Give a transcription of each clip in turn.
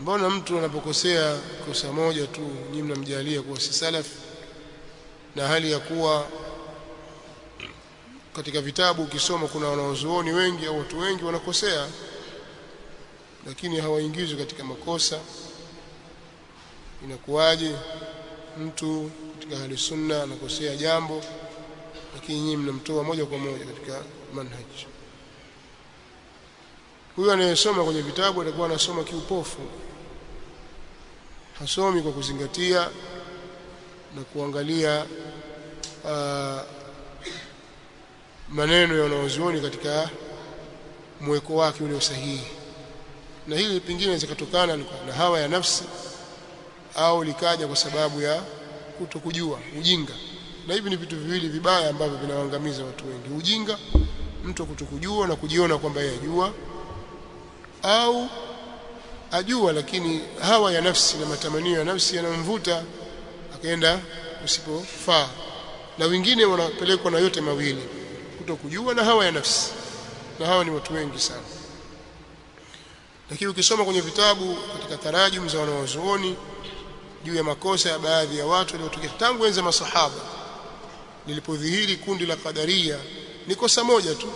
mbona mtu anapokosea kosa moja tu nyinyi mnamjalia kuwa si salaf, na hali ya kuwa katika vitabu ukisoma kuna wanaozuoni wengi au watu wengi wanakosea lakini hawaingizwi katika makosa? Inakuwaje mtu katika ahli sunna anakosea jambo lakini nyinyi mnamtoa moja kwa moja katika manhaj? Huyo anayesoma kwenye vitabu atakuwa anasoma kiupofu, hasomi kwa kuzingatia na kuangalia maneno ya wanazuoni katika mweko wake ule sahihi. Na hili pengine zikatokana na hawa ya nafsi au likaja kwa sababu ya kutokujua, ujinga. Na hivi ni vitu viwili vibaya ambavyo vinawaangamiza watu wengi: ujinga, mtu kutokujua na kujiona kwamba yeye ajua, au ajua lakini hawa ya nafsi na matamanio ya nafsi yanamvuta akaenda usipofaa. Na wengine wanapelekwa na yote mawili, kutokujua na hawa ya nafsi, na hawa ni watu wengi sana. Lakini ukisoma kwenye vitabu katika tarajum za wanawazuoni juu ya makosa ya baadhi ya watu waliotokea tangu enzi masahaba, lilipodhihiri kundi la Qadariya, ni kosa moja tu.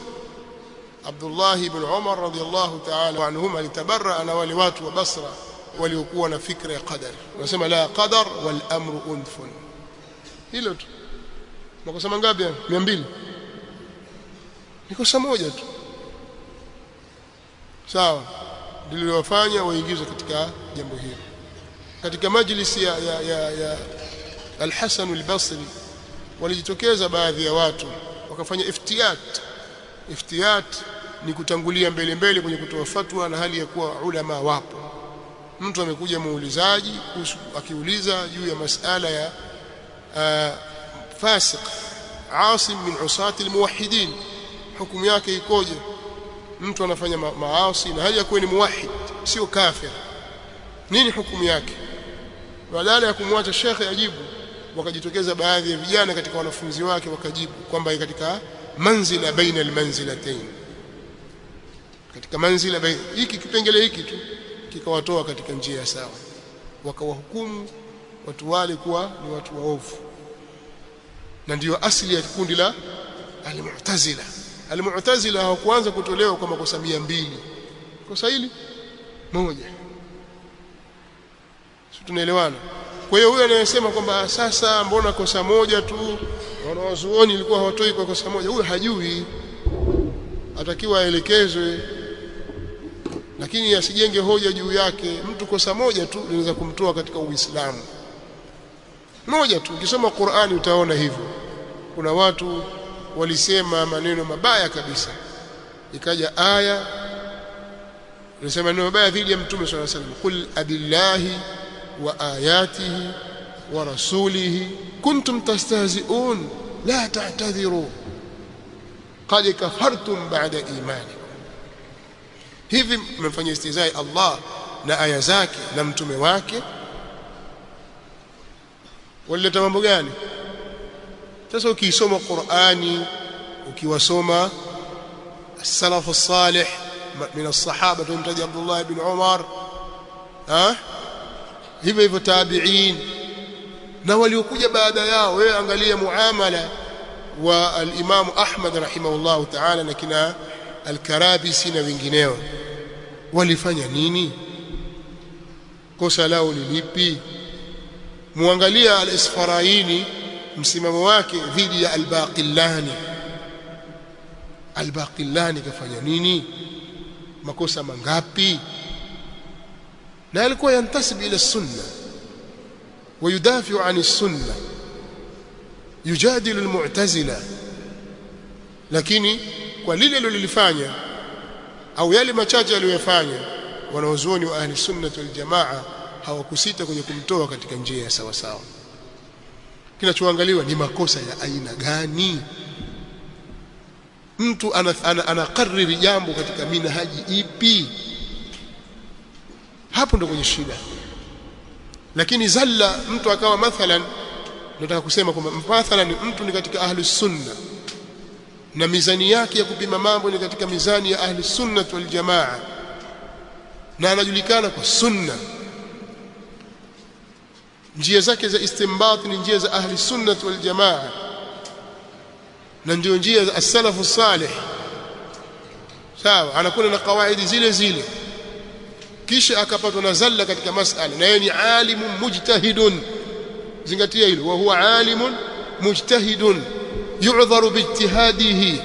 Abdullah ibn Umar radhiyallahu ta'ala anhuma alitabarra na wale watu wa Basra waliokuwa na fikra ya qadar, wanasema la qadar wal amru unfun. Hilo tu. Makosa mangapi? 200. Ni kosa moja tu, sawa, ndilo wafanya waingizwe katika jambo hili. Katika majlisi ya Al-Hasan al-Basri walijitokeza baadhi ya watu wakafanya iftiyat ni kutangulia mbele kwenye kutoa fatwa na hali ya kuwa ulama wapo. Mtu amekuja muulizaji akiuliza juu ya masala ya fasiq asim min usati almuwahhidin, hukumu yake ikoje? Mtu anafanya maasi na hali ya kuwa ni muwahhid, sio kafir, nini hukumu yake? Badala ya kumwacha shekhe ajibu, wakajitokeza baadhi ya vijana katika wanafunzi wake wakajibu kwamba katika manzila baina almanzilatayn, katika manzila baina hiki kipengele hiki tu kikawatoa katika njia ya sawa, wakawahukumu watu wale kuwa ni watu waovu. Na ndiyo asili ya kundi la al-Mu'tazila. Al-Mu'tazila hawakuanza kutolewa kwa makosa 200, kosa hili moja. Sisi tunaelewana? Kwa hiyo huyo anayesema kwamba sasa mbona kosa moja tu wanawazuoni ilikuwa hawatoi kwa kosa moja, huyo hajui, atakiwa aelekezwe, lakini asijenge hoja juu yake. Mtu kosa moja tu linaweza kumtoa katika Uislamu, moja tu. Ukisoma Qur'ani utaona hivyo. Kuna watu walisema maneno mabaya kabisa, ikaja aya inasema maneno mabaya dhidi ya Mtume sallallahu alaihi wasallam, qul abillahi wa ayatihi wa rasulihi kuntum tastahzi'un la ta'tadhiru qad kafartum ba'da imanikum. Hivi mmefanya istizai Allah na aya zake na mtume wake? Walileta mambo gani? Sasa ukisoma Qur'ani, ukiwasoma as-salaf as-salih min as-sahaba, tumtaja Abdullah ibn Umar, hivyo tabi'in na waliokuja baada yao, wewe angalia muamala wa al-Imam Ahmad rahimahullah ta'ala na kina al-Karabisi na wengineo, walifanya nini? Kosa lao ni lipi? Muangalia al-Isfaraini, msimamo wake dhidi ya al-Baqillani. Al-Baqillani kafanya nini? Makosa mangapi? Na alikuwa yantasib ila sunna wa yudafi'u 'ani sunna, yujadilu al-Mu'tazila, lakini kwa lile alilofanya au yale machache aliyofanya, wanaozuoni wa ahli sunna wal jamaa hawakusita kwenye kumtoa katika njia ya sawa sawa. Kinachoangaliwa ni makosa ya aina gani. Mtu anakariri jambo katika minhaji ipi? Hapo ndo kwenye shida. Lakini zalla mtu akawa mathalan, nataka kusema kwamba mathalan mtu ni katika ahli sunna na mizani yake ya kupima mambo ni katika mizani ya ahli sunna wal jamaa, na anajulikana kwa sunna. Njia zake za istinbat ni njia za ahli sunnah wal jamaa, na ndio njia za as-salafu salih. Sawa, anakuwa na kawaidi zile zile, kisha akapatwa na zalla katika masala, na yeye ni alimun mujtahidun. Zingatia hilo, wa huwa alimun mujtahidun yu'dharu biijtihadihi,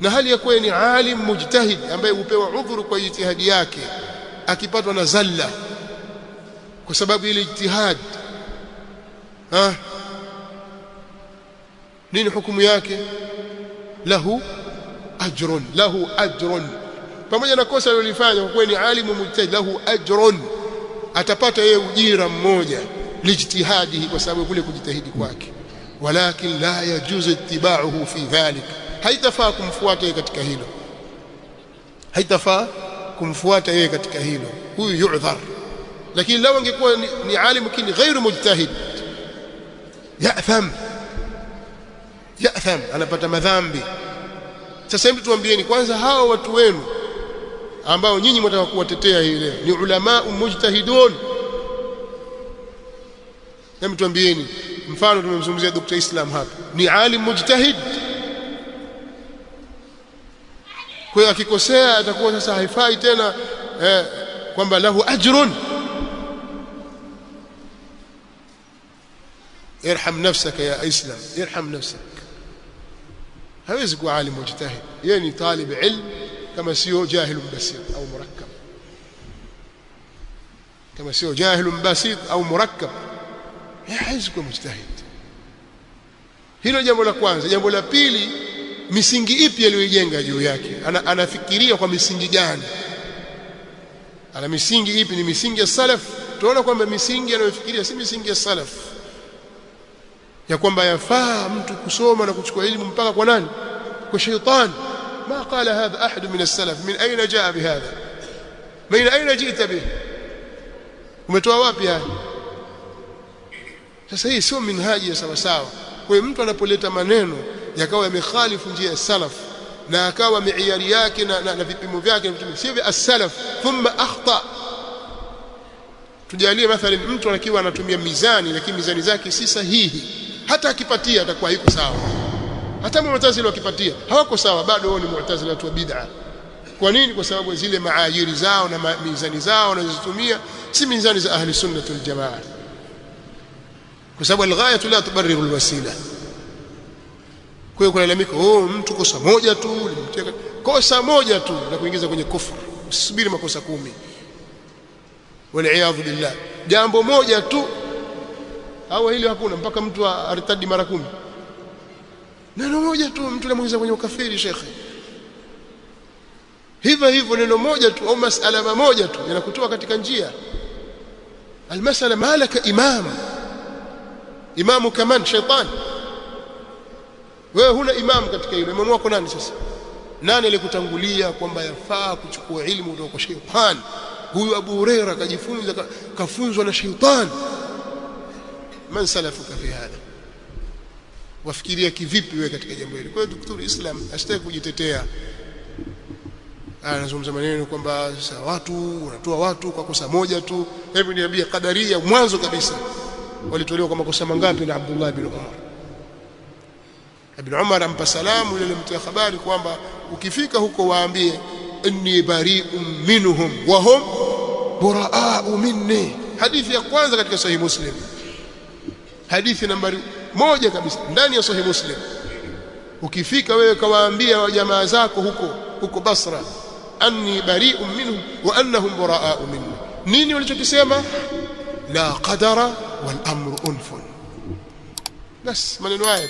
na hali ya kuwa ni alim mujtahid ambaye hupewa udhuru kwa ijtihadi yake, akipatwa na zalla kwa sababu ile ijtihad, nini hukumu yake? Lahu ajrun, pamoja na kosa alilofanya, kwa kuwa ni alimu mujtahid, lahu ajrun, atapata yeye ujira mmoja lijtihadihi, kwa sababu kule kujitahidi kwake. Walakin la yajuzu ittiba'uhu fi dhalik, haitafaa kumfuata yeye katika hilo, haitafaa kumfuata yeye katika hilo, huyu yu'dhar. Lakini lao angekuwa ni alimu kini ghairu mujtahid, ya'tham, anapata madhambi. Sasa hebu tuambieni kwanza, hao watu wenu ambao nyinyi mtaka kuwatetea hii leo ni ulama mujtahidun. Hebu tuambieni, mfano tumemzungumzia Dr. Islam hapa, ni alim mujtahid. Kwa hiyo akikosea atakuwa sasa haifai tena kwamba lahu ajrun. irham nafsaka ya Islam, irham nafsak. hawezi kuwa alim mujtahid, yeye ni talib ilm kama sio jahil basit au murakkab, kama sio jahil basit au murakkab, hawezi kuwa mujtahid. Hilo jambo la kwanza. Jambo la pili, misingi ipi aliyojenga juu yake? Anafikiria kwa misingi gani? Ana misingi ipi? Ni misingi ya salaf? Tunaona kwamba misingi anayofikiria si misingi ya salaf, ya kwamba yafaa mtu kusoma na kuchukua elimu mpaka kwa nani? Kwa shaytan. Ma qala hadha ahad min as-salaf. Min aina jaa bihadha? min aina jita bih? Umetoa wapi haya? Sasa hii sio minhaji ya sawa sawa. Kwa hiyo mtu anapoleta maneno yakawa yamekhalifu njia ya salaf na akawa miiari yake na vipimo vyake sio vya as-salaf, thumma akhta. Tujalie mathalan mtu anakiwa anatumia mizani, lakini mizani zake si sahihi, hata akipatia atakuwa hayuko sawa. Hata mu'tazila wakipatia hawako sawa, bado wao ni mu'tazila tu bid'a. Kwa nini? Kwa sababu zile maajiri zao na mizani zao wanazotumia si mizani za ahli sunnah wal jamaa, kwa sababu al-ghayatu la tubarriru al-wasila. Kwa hiyo kulalamika mtu kosa moja tu, kosa moja tu na kuingiza kwenye kufuru, usisubiri makosa 10. Wal-iyadhu billah, jambo moja tu au hilo hakuna mpaka mtu aritadi mara 10. Neno moja tu mtu anamuingiza kwenye ukafiri shekhi. Hivyo neno moja tu au masala moja tu yanakutoa katika njia. Almasala malaka imamu kaman shaytan. Wewe huna imam katika hilo. Imamu wako nani sasa? Nani alikutangulia kwamba yafaa kuchukua elimu kutoka kwa shaytan? Huyu Abu Huraira kafunzwa na shaytan. Man salafuka fi hadha? Wafikiria kivipi wewe katika jambo hili? Kwa hiyo Dr. Islam asitaki kujitetea, anazungumza maneno kwamba sasa watu wanatoa watu kwa kosa moja tu. Hebu niambie, Qadaria mwanzo kabisa walitolewa kwa makosa mangapi na Abdullah ibn Umar? Ibn Umar ampa salamu yule mtu habari kwamba ukifika huko waambie inni bari'un minhum wa hum buraa'u minni. Hadithi ya kwanza katika Sahih Muslim, hadithi nambari 1 kabisa ndani ya Sahih Muslim. Ukifika wewe kawaambia jamaa zako huko Basra, anni bari'un minhum wa annahum buraa'u minni. Nini walichokisema? La qadara wal amru unfun. Bas maneno haya.